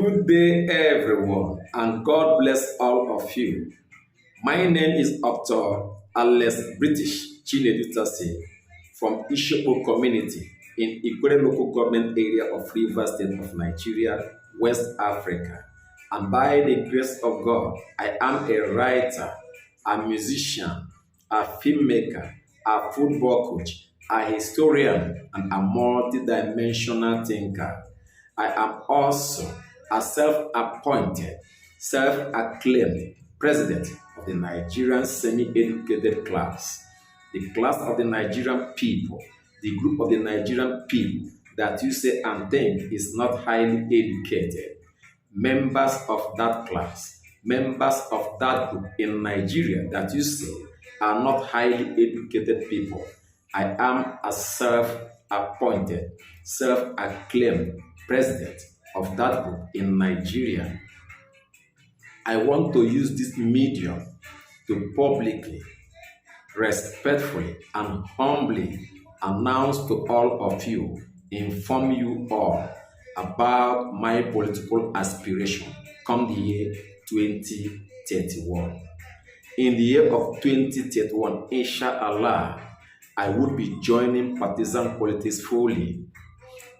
Good day, everyone, and God bless all of you. My name is Dr. Alex British Chinedu Tasie from Ishopo community in Ikwere local government area of Rivers State of Nigeria, West Africa. And by the grace of God, I am a writer, a musician, a filmmaker, a football coach, a historian, and a multidimensional thinker. I am also a self-appointed, self-acclaimed president of the Nigerian semi-educated class, the class of the Nigerian people, the group of the Nigerian people that you say and think is not highly educated. Members of that class, members of that group in Nigeria that you say are not highly educated people. I am a self-appointed, self-acclaimed president of that group in Nigeria. I want to use this medium to publicly, respectfully, and humbly announce to all of you, inform you all about my political aspiration come the year 2031. In the year of 2031, inshallah, I would be joining partisan politics fully.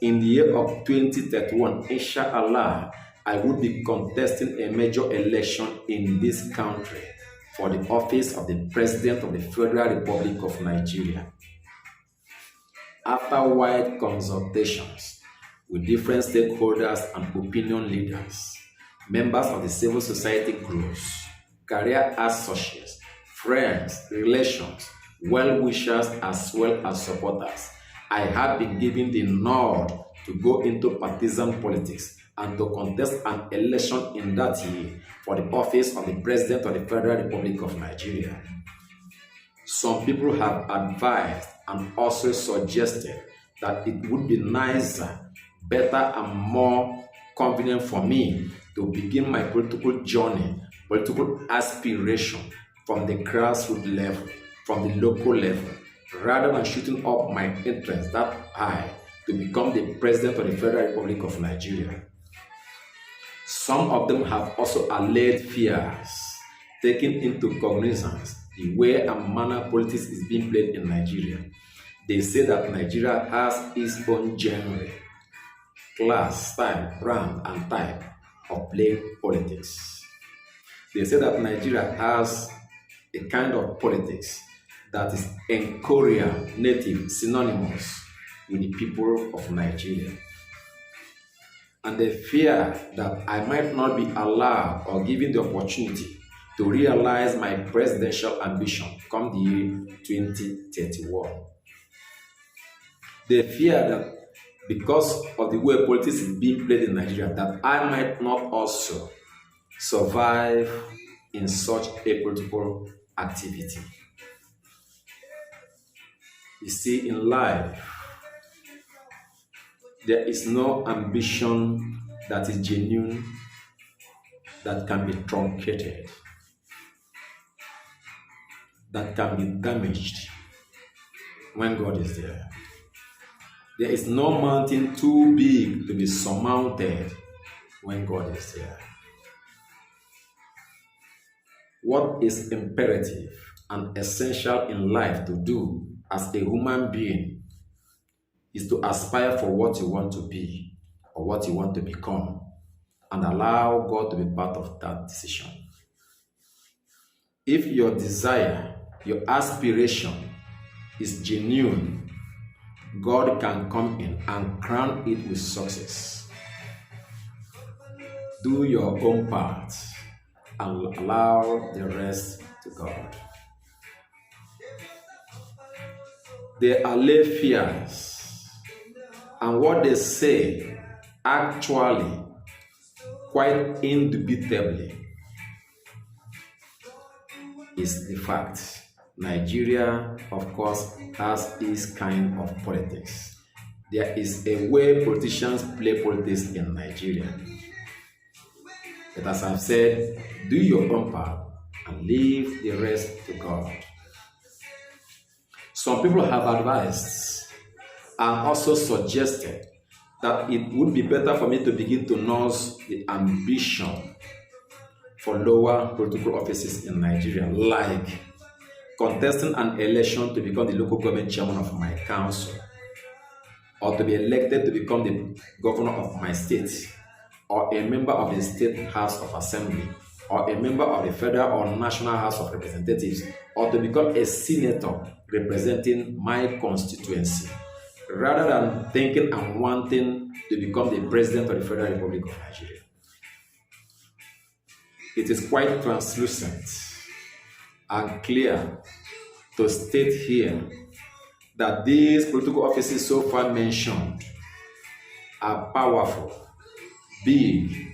In the year of 2031, inshallah, I would be contesting a major election in this country for the office of the President of the Federal Republic of Nigeria. After wide consultations with different stakeholders and opinion leaders, members of the civil society groups, career associates, friends, relations, well-wishers, as well as supporters, I have been given the nod to go into partisan politics and to contest an election in that year for the office of the President of the Federal Republic of Nigeria. Some people have advised and also suggested that it would be nicer, better, and more convenient for me to begin my political journey, political aspiration from the grassroots level, from the local level, rather than shooting up my interest that high to become the President of the Federal Republic of Nigeria. Some of them have also allayed fears, taking into cognizance the way and manner politics is being played in Nigeria. They say that Nigeria has its own genre, class, style, brand, and type of playing politics. They say that Nigeria has a kind of politics that is Korean native, synonymous with the people of Nigeria. And they fear that I might not be allowed or given the opportunity to realize my presidential ambition come the year 2031. They fear that because of the way politics is being played in Nigeria, that I might not also survive in such a political activity. You see, in life, there is no ambition that is genuine that can be truncated, that can be damaged when God is there. There is no mountain too big to be surmounted when God is there. What is imperative and essential in life to do as a human being is to aspire for what you want to be or what you want to become and allow God to be part of that decision. If your desire, your aspiration is genuine, God can come in and crown it with success. Do your own part and allow the rest to God. They allay fears, and what they say actually, quite indubitably, is the fact. Nigeria, of course, has this kind of politics. There is a way politicians play politics in Nigeria. But as I've said, do your own part and leave the rest to God. Some people have advised and also suggested that it would be better for me to begin to nurse the ambition for lower political offices in Nigeria, like contesting an election to become the local government chairman of my council, or to be elected to become the governor of my state, or a member of the State House of Assembly, or a member of the Federal or National House of Representatives, or to become a senator representing my constituency, rather than thinking and wanting to become the President of the Federal Republic of Nigeria. It is quite translucent and clear to state here that these political offices so far mentioned are powerful, big,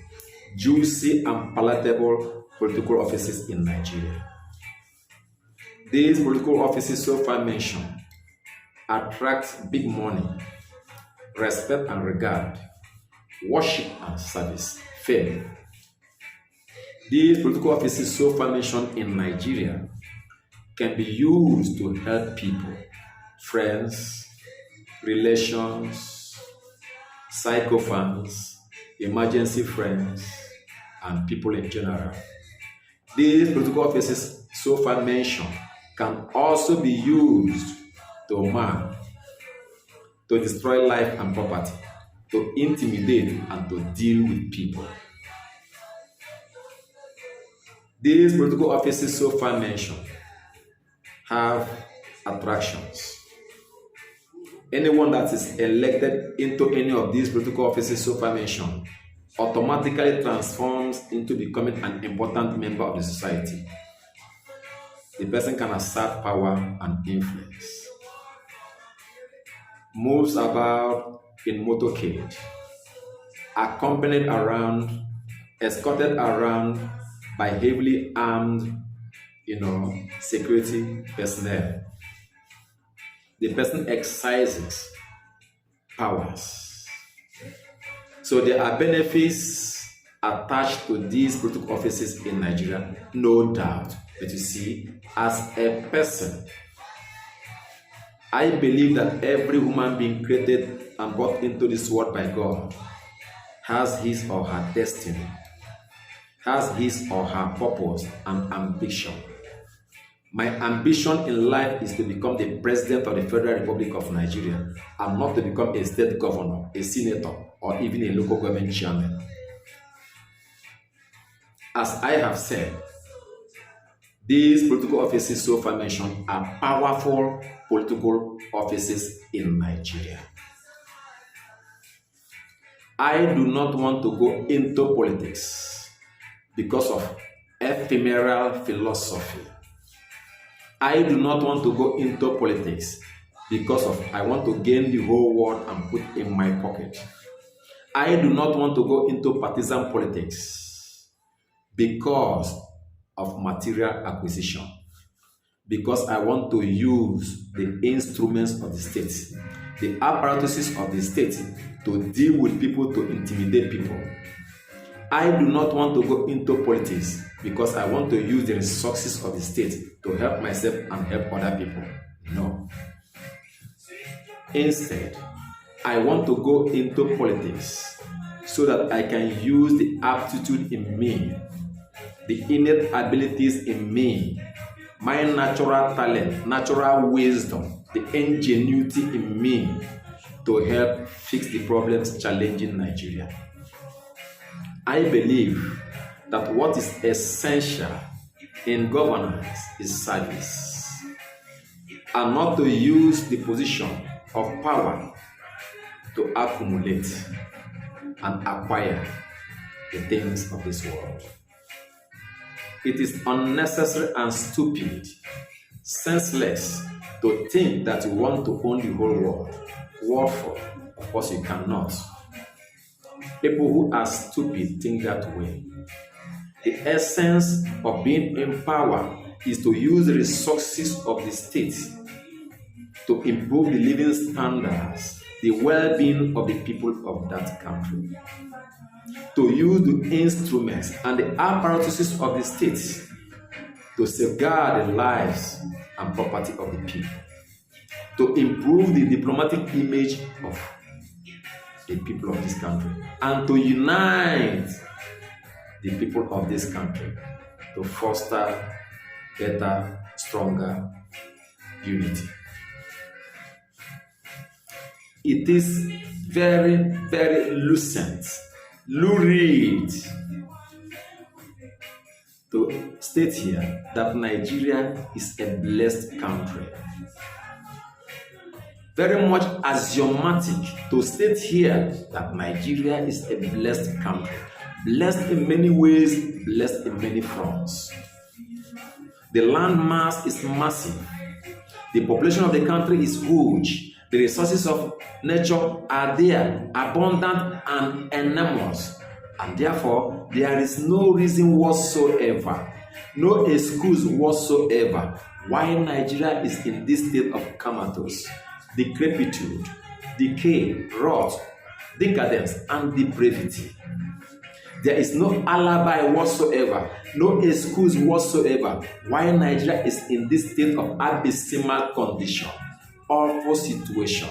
juicy, and palatable political offices in Nigeria. These political offices so far mentioned attract big money, respect and regard, worship and service, fame. These political offices so far mentioned in Nigeria can be used to help people, friends, relations, psychophants, emergency friends, and people in general. These political offices so far mentioned can also be used to man, to destroy life and property, to intimidate and to deal with people. These political offices so far mentioned have attractions. Anyone that is elected into any of these political offices so far mentioned automatically transforms into becoming an important member of the society. The person can assert power and influence. Moves about in motorcade, accompanied around, escorted around by heavily armed, security personnel. The person exercises powers. So there are benefits attached to these political offices in Nigeria, no doubt. But you see, as a person, I believe that every human being created and brought into this world by God has his or her destiny, has his or her purpose and ambition. My ambition in life is to become the President of the Federal Republic of Nigeria and not to become a state governor, a senator, or even a local government chairman. As I have said, these political offices so far mentioned are powerful political offices in Nigeria. I do not want to go into politics because of ephemeral philosophy. I do not want to go into politics because of I want to gain the whole world and put in my pocket. I do not want to go into partisan politics because of material acquisition, because I want to use the instruments of the state, the apparatuses of the state to deal with people, to intimidate people. I do not want to go into politics because I want to use the resources of the state to help myself and help other people. No. Instead, I want to go into politics so that I can use the aptitude in me, the innate abilities in me, my natural talent, natural wisdom, the ingenuity in me to help fix the problems challenging Nigeria. I believe that what is essential in governance is service, and not to use the position of power to accumulate and acquire the things of this world. It is unnecessary and stupid, senseless to think that you want to own the whole world. Word for, of course you cannot. People who are stupid think that way. The essence of being in power is to use the resources of the state to improve the living standards, the well-being of the people of that country. To use the instruments and the apparatuses of the state to safeguard the lives and property of the people. To improve the diplomatic image of the people of this country and to unite the people of this country to foster better, stronger unity. It is very, very lurid to state here that Nigeria is a blessed country. Very much axiomatic to state here that Nigeria is a blessed country. Blessed in many ways, blessed in many fronts. The land mass is massive. The population of the country is huge. The resources of nature are there, abundant and enormous. And therefore, there is no reason whatsoever, no excuse whatsoever why Nigeria is in this state of comatose, decrepitude, decay, rot, decadence, and depravity. There is no alibi whatsoever, no excuse whatsoever why Nigeria is in this state of abysmal condition, awful situation.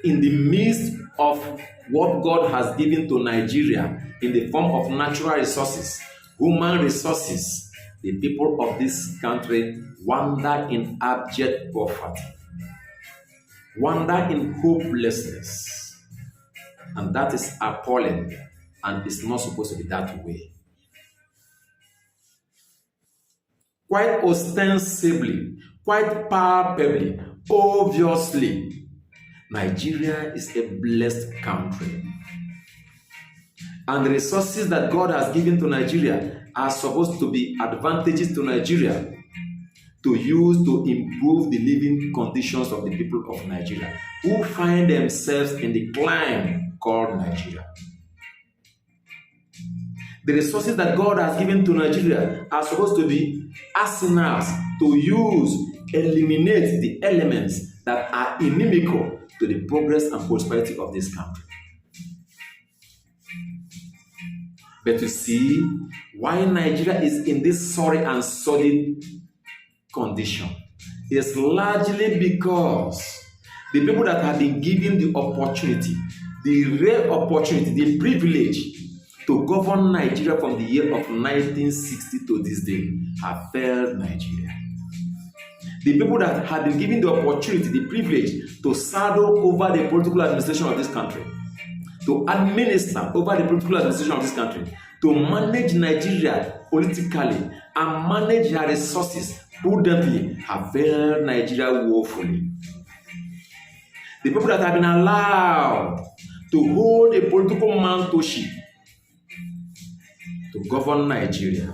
In the midst of what God has given to Nigeria in the form of natural resources, human resources, the people of this country wander in abject poverty, wander in hopelessness, and that is appalling. And it's not supposed to be that way. Quite ostensibly, quite palpably, obviously, Nigeria is a blessed country. And the resources that God has given to Nigeria are supposed to be advantages to Nigeria to use to improve the living conditions of the people of Nigeria who find themselves in the climb called Nigeria. The resources that God has given to Nigeria are supposed to be arsenals to use, eliminate the elements that are inimical to the progress and prosperity of this country. But to see why Nigeria is in this sorry and solid condition is largely because the people that have been given the opportunity, the rare opportunity, the privilege to govern Nigeria from the year of 1960 to this day have failed Nigeria. The people that have been given the opportunity, the privilege to saddle over the political administration of this country, to administer over the political administration of this country, to manage Nigeria politically and manage her resources prudently have failed Nigeria woefully. The people that have been allowed to hold a political mentorship to govern Nigeria,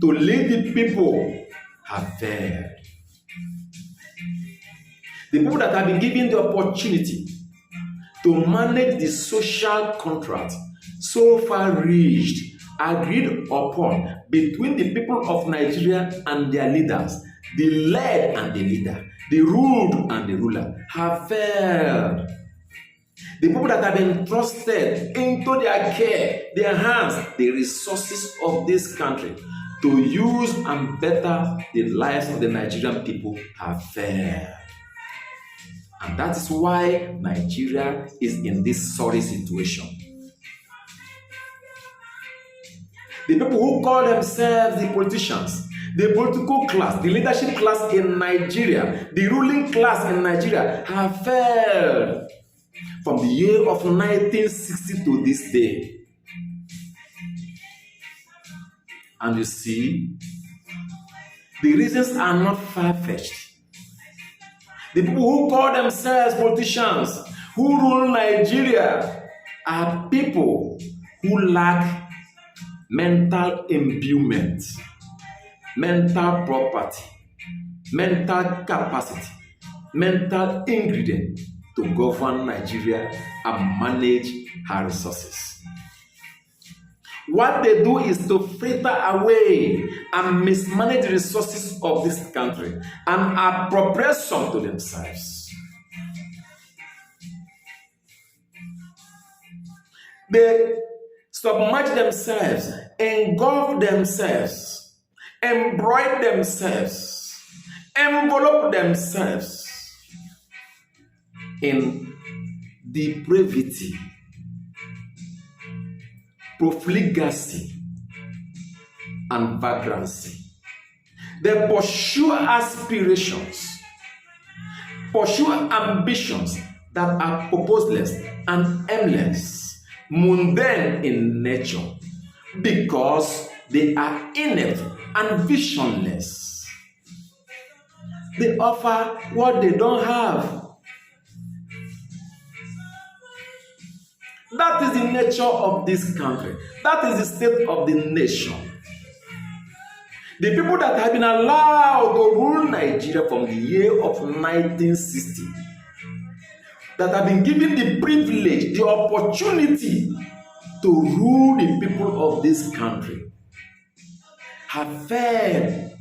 to lead the people, have failed. The people that have been given the opportunity to manage the social contract so far reached, agreed upon between the people of Nigeria and their leaders, the led and the leader, the ruled and the ruler, have failed. The people that have been trusted into their care, their hands, the resources of this country to use and better the lives of the Nigerian people have failed. And that is why Nigeria is in this sorry situation. The people who call themselves the politicians, the political class, the leadership class in Nigeria, the ruling class in Nigeria have failed from the year of 1960 to this day. And you see, the reasons are not far-fetched. The people who call themselves politicians, who rule Nigeria, are people who lack mental imbuement, mental property, mental capacity, mental ingredient to govern Nigeria and manage her resources. What they do is to fritter away and mismanage the resources of this country and appropriate some to themselves. They submerge themselves, engulf themselves, embroil themselves, envelope themselves in depravity, profligacy, and vagrancy. They pursue aspirations, pursue ambitions that are purposeless and aimless, mundane in nature, because they are inept and visionless. They offer what they don't have. That is the nature of this country. That is the state of the nation. The people that have been allowed to rule Nigeria from the year of 1960, that have been given the privilege, the opportunity to rule the people of this country, have failed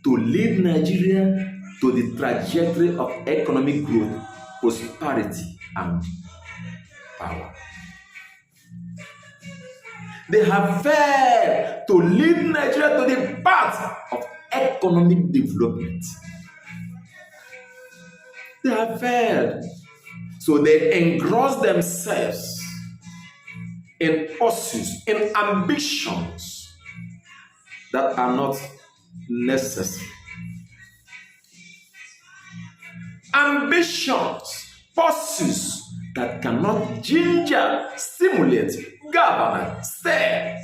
to lead Nigeria to the trajectory of economic growth, prosperity, and power. They have failed to lead Nigeria to the path of economic development. They have failed. So they engross themselves in pursuits, in ambitions that are not necessary. Ambitions, pursuits that cannot ginger, stimulate, govern, stir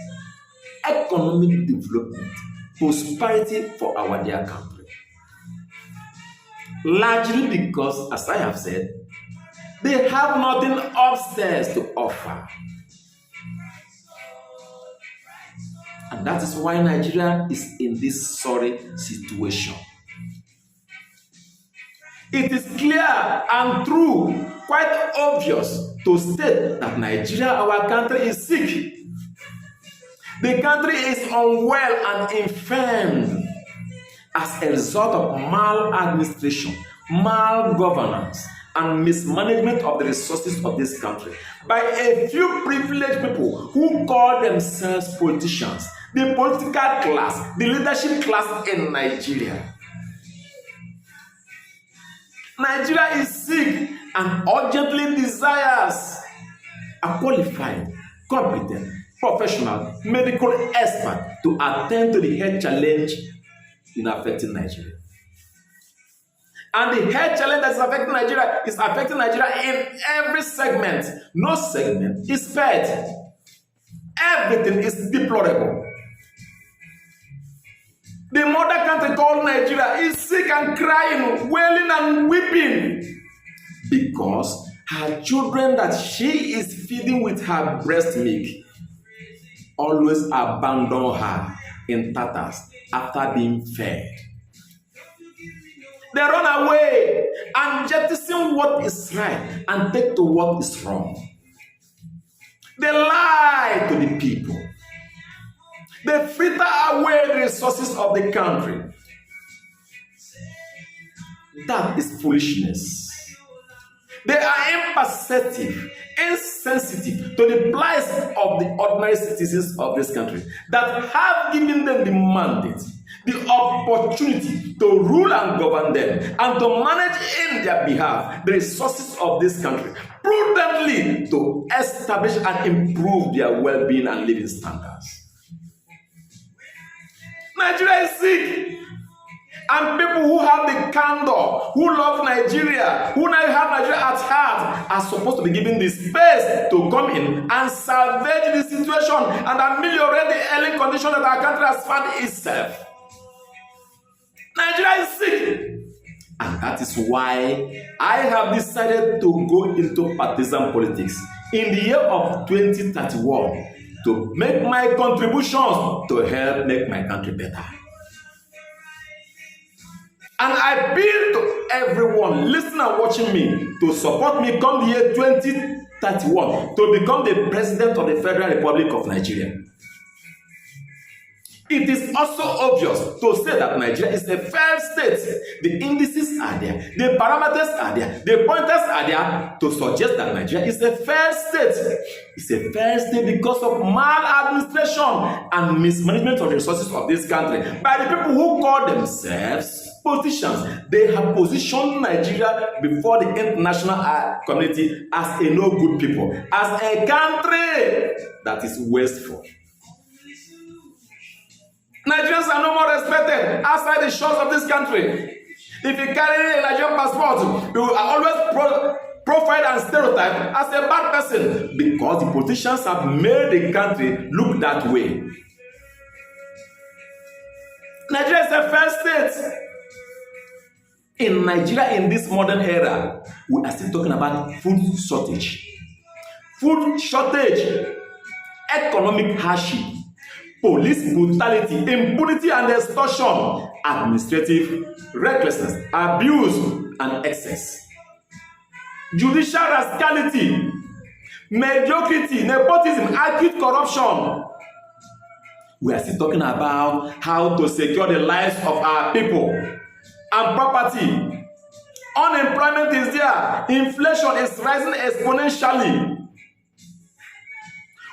economic development, prosperity for our dear country. Largely because, as I have said, they have nothing upstairs to offer. And that is why Nigeria is in this sorry situation. It is clear and true, quite obvious to state that Nigeria, our country, is sick. The country is unwell and infirm as a result of maladministration, malgovernance, and mismanagement of the resources of this country by a few privileged people who call themselves politicians, the political class, the leadership class in Nigeria. Nigeria is sick and urgently desires a qualified, competent, professional, medical expert to attend to the health challenge in affecting Nigeria. And the health challenge that is affecting Nigeria in every segment. No segment is spared. Everything is deplorable. The mother country called Nigeria is sick and crying, wailing and weeping because her children that she is feeding with her breast milk always abandon her in tatters after being fed. They run away and jettison what is right and take to what is wrong. They lie to the people. They fritter away the resources of the country. That is foolishness. They are imperceptive, insensitive to the plight of the ordinary citizens of this country that have given them the mandate, the opportunity to rule and govern them and to manage in their behalf the resources of this country prudently to establish and improve their well-being and living standards. Nigeria is sick. And people who have the candor, who love Nigeria, who now have Nigeria at heart, are supposed to be given the space to come in and salvage the situation and ameliorate the ailing condition that our country has found itself. Nigeria is sick. And that is why I have decided to go into partisan politics in the year of 2031 to make my contributions to help make my country better. And I appeal to everyone listening and watching me to support me come the year 2031 to become the President of the Federal Republic of Nigeria. It is also obvious to say that Nigeria is a fair state. The indices are there, the parameters are there, the pointers are there to suggest that Nigeria is a fair state. It's a fair state because of maladministration and mismanagement of the resources of this country by the people who call themselves politicians, they have positioned Nigeria before the international community as a no good people, as a country that is wasteful. Nigerians are no more respected outside the shores of this country. If you carry a Nigerian passport, you are always profiled and stereotyped as a bad person because the politicians have made the country look that way. Nigeria is a fair state. In Nigeria, in this modern era, we are still talking about food shortage. Food shortage, economic hardship, police brutality, impunity and extortion, administrative recklessness, abuse and excess, judicial rascality, mediocrity, nepotism, acute corruption. We are still talking about how to secure the lives of our people and property. Unemployment is there. Inflation is rising exponentially.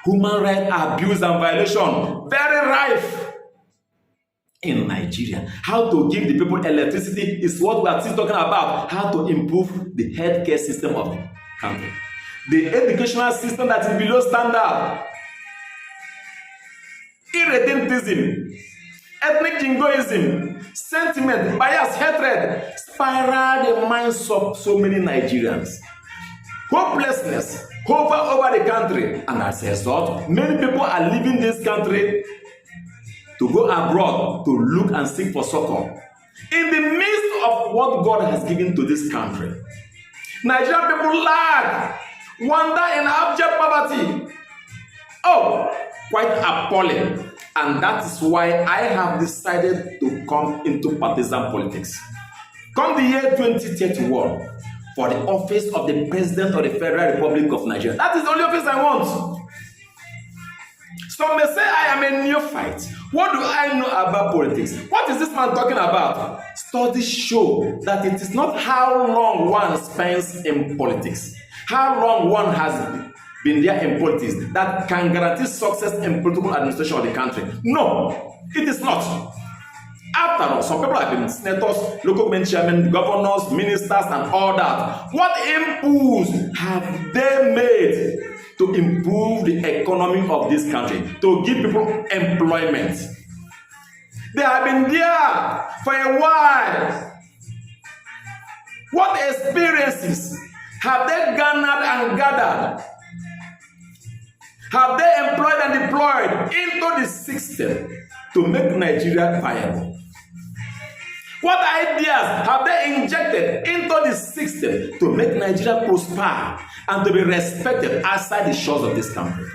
Human rights abuse and violation, very rife in Nigeria. How to give the people electricity is what we are still talking about. How to improve the healthcare system of the country. The educational system that is below standard. Irredentism, ethnic jingoism, sentiment, bias, hatred, spiral the minds of so many Nigerians. Hopelessness hover over the country, and as a result, many people are leaving this country to go abroad to look and seek for succor. In the midst of what God has given to this country, Nigerian people lag, wander in abject poverty. Oh, quite appalling. And that is why I have decided to come into partisan politics. Come the year 2031, for the office of the President of the Federal Republic of Nigeria. That is the only office I want. Some may say I am a neophyte. What do I know about politics? What is this man talking about? Studies show that it is not how long one spends in politics, how long one has been there in politics, that can guarantee success in political administration of the country. No, it is not. After all, some people have been senators, local government chairmen, governors, ministers, and all that. What inputs have they made to improve the economy of this country, to give people employment? They have been there for a while. What experiences have they garnered and gathered? Have they employed and deployed into the system to make Nigeria viable? What ideas have they injected into the system to make Nigeria prosper and to be respected outside the shores of this country?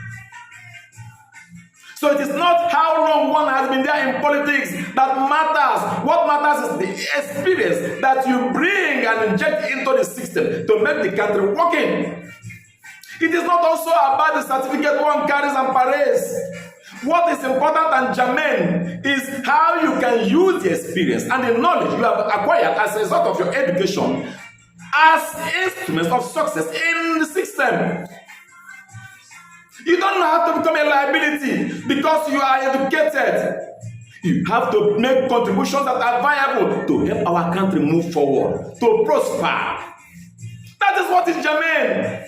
So it is not how long one has been there in politics that matters. What matters is the experience that you bring and inject into the system to make the country working. It is not also about the certificate one carries and parades. What is important and germane is how you can use the experience and the knowledge you have acquired as a result of your education as instruments of success in the system. You don't have to become a liability because you are educated. You have to make contributions that are viable to help our country move forward, to prosper. That is what is germane.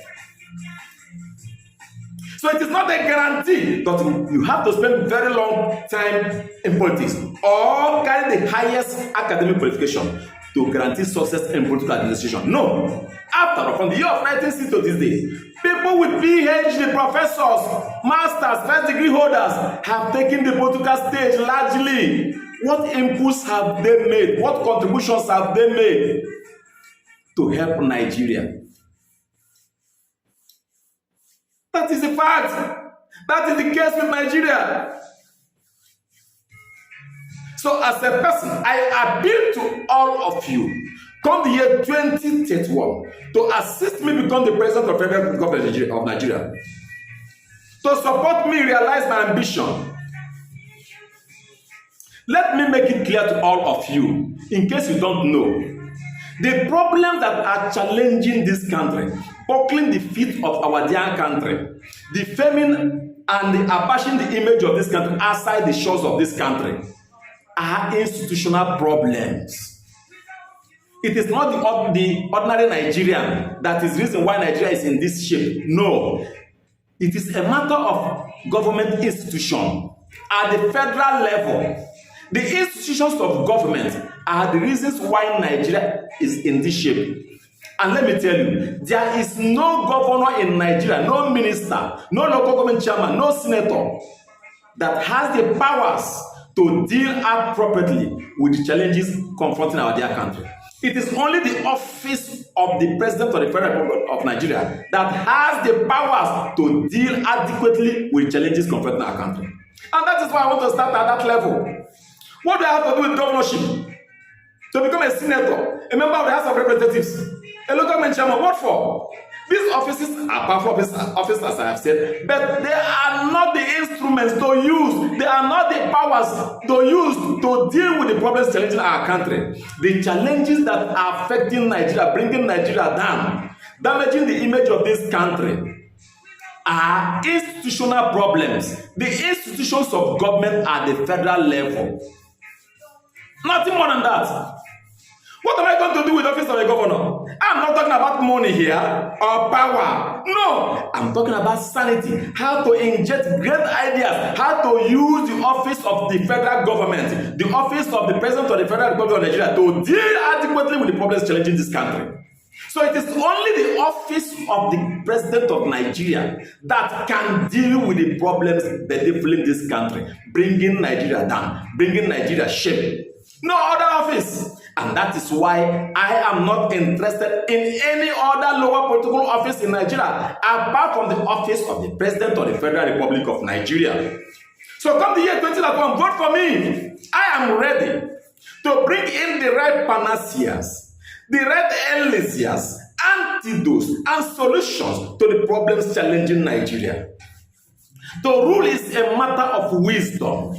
So it is not a guarantee that you have to spend very long time in politics or carry the highest academic qualification to guarantee success in political administration. No. After all, from the year of 1960 to this day, people with PhD, professors, masters, first degree holders have taken the political stage largely. What inputs have they made? What contributions have they made to help Nigeria? That is a fact. That is the case with Nigeria. So as a person, I appeal to all of you, come the year 2031, to assist me become the president of the Federal Republic of Nigeria, to support me realize my ambition. Let me make it clear to all of you, in case you don't know, the problems that are challenging this country, buckling the feet of our dear country, defaming and abashing the image of this country outside the shores of this country, are institutional problems. It is not the ordinary Nigerian that is the reason why Nigeria is in this shape. No. It is a matter of government institution at the federal level. The institutions of government are the reasons why Nigeria is in this shape. And let me tell you, there is no governor in Nigeria, no minister, no local government chairman, no senator that has the powers to deal appropriately with the challenges confronting our dear country. It is only the office of the President of the Federal Republic of Nigeria that has the powers to deal adequately with challenges confronting our country. And that is why I want to start at that level. What do I have to do with governorship? To become a senator, a member of the House of Representatives, a local government chairman, what for? These offices are powerful offices, as I have said, but they are not the instruments to use. They are not the powers to use to deal with the problems challenging our country. The challenges that are affecting Nigeria, bringing Nigeria down, damaging the image of this country, are institutional problems. The institutions of government at the federal level. Nothing more than that. What am I going to do with the office of a governor? I'm not talking about money here or power. No, I'm talking about sanity. How to inject great ideas. How to use the office of the federal government, the office of the President of the Federal Republic of Nigeria to deal adequately with the problems challenging this country. So it is only the office of the President of Nigeria that can deal with the problems bedeviling this country, bringing Nigeria down, bringing Nigeria shape. No other office. And that is why I am not interested in any other lower political office in Nigeria apart from the office of the President of the Federal Republic of Nigeria. So come the year 2021, vote for me. I am ready to bring in the right panaceas, the right elixirs, antidotes, and solutions to the problems challenging Nigeria. To rule is a matter of wisdom.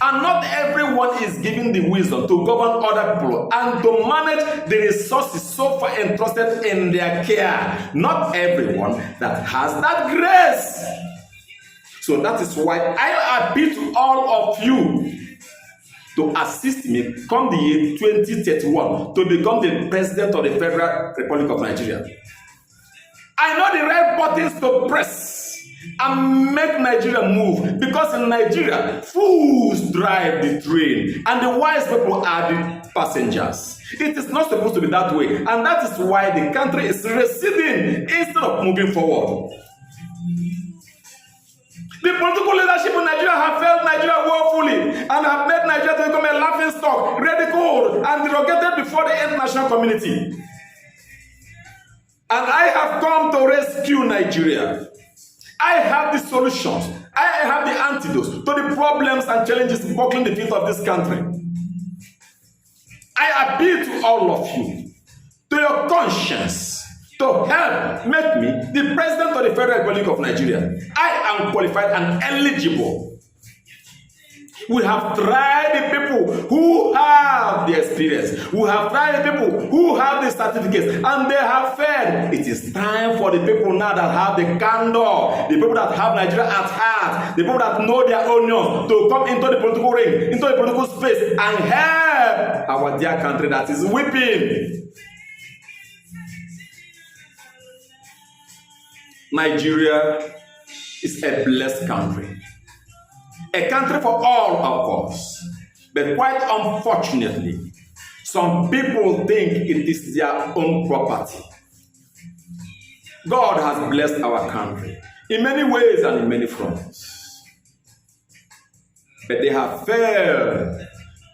And not everyone is given the wisdom to govern other people and to manage the resources so far entrusted in their care. Not everyone that has that grace. So that is why I appeal to all of you to assist me come the year 2031 to become the President of the Federal Republic of Nigeria. I know the right buttons to press and make Nigeria move, because in Nigeria, fools drive the train and the wise people are the passengers. It is not supposed to be that way, and that is why the country is receding instead of moving forward. The political leadership in Nigeria have failed Nigeria woefully and have made Nigeria to become a laughing stock, ridiculed and derogated before the international community. And I have come to rescue Nigeria. I have the solutions. I have the antidotes to the problems and challenges buckling the feet of this country. I appeal to all of you, to your conscience, to help make me the President of the Federal Republic of Nigeria. I am qualified and eligible. We have tried the people who have the experience. We have tried the people who have the certificates, and they have failed. It is time for the people now that have the candor, the people that have Nigeria at heart, the people that know their onions, to come into the political ring, into the political space, and help our dear country that is weeping. Nigeria is a blessed country. A country for all of us. But quite unfortunately, some people think it is their own property. God has blessed our country in many ways and in many fronts. But they have failed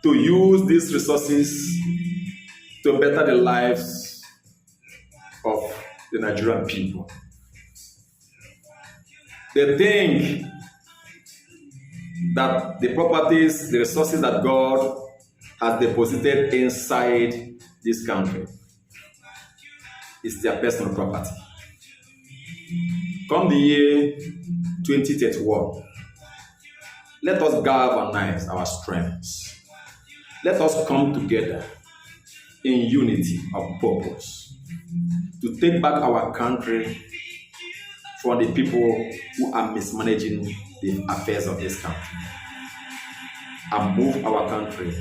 to use these resources to better the lives of the Nigerian people. They think that the properties, the resources that God has deposited inside this country is their personal property. Come the year 2031, let us galvanize our strengths. Let us come together in unity of purpose to take back our country from the people who are mismanaging the affairs of this country and move our country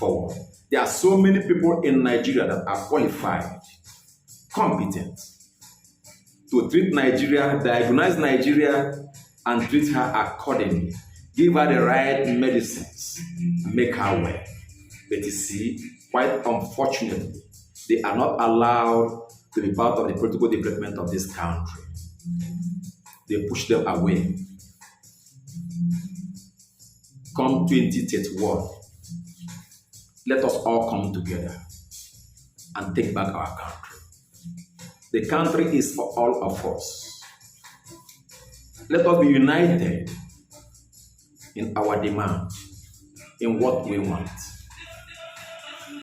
forward. There are so many people in Nigeria that are qualified, competent to treat Nigeria, diagnose Nigeria, and treat her accordingly. Give her the right medicines, make her well. But you see, quite unfortunately, they are not allowed to be part of the political development of this country. They push them away. Come 2031, let us all come together and take back our country. The country is for all of us. Let us be united in our demand, in what we want.